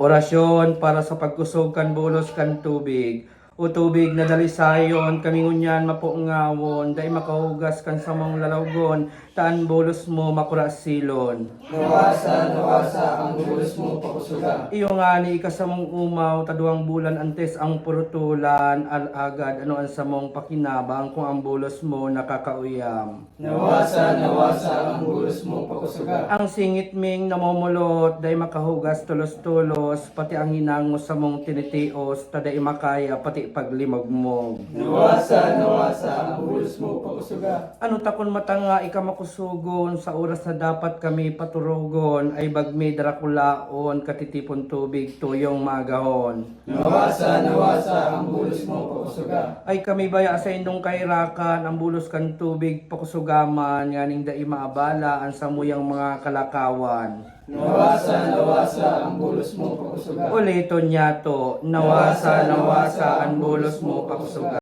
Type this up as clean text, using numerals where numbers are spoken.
Orasyon para sa pagkusog kan bulos kan tubig. O tubig na dalisayon, kami ngunyan mapuungawon, dahil makahugas kan samong lalawgon, taan bulos mo makurasilon. Nawasa ang bulos mo pakusuga. Iyo nga ni ikasamong umaw, taduang bulan antes ang purutulan, agad ano ang samong pakinabang kung ang bulos mo nakakauyam. Nawasa ang bulos mo pakusuga. Ang singit ming namomulot, day makahugas tulos-tulos, pati ang hinang mo sa mong tinitios, taday makaya pati paglimag mo. Nawasa ang bulos mo pakusuga. Ano takon matanga ika makusugon, sa oras na dapat kami paturugon, ay bagmi darakulaon, katitipon tubig tuyong magahon. Nawasa ang bulos mo pakusuga. Ay kami baya sa indong kairakan, ang bulos kan tubig pakusugaman, nganing dai maabala ang samuyang mga kalakawan. Nawasa ang bulos mo pakusuga. Uliton niya to, nawasa ang bulos mo pakusuga.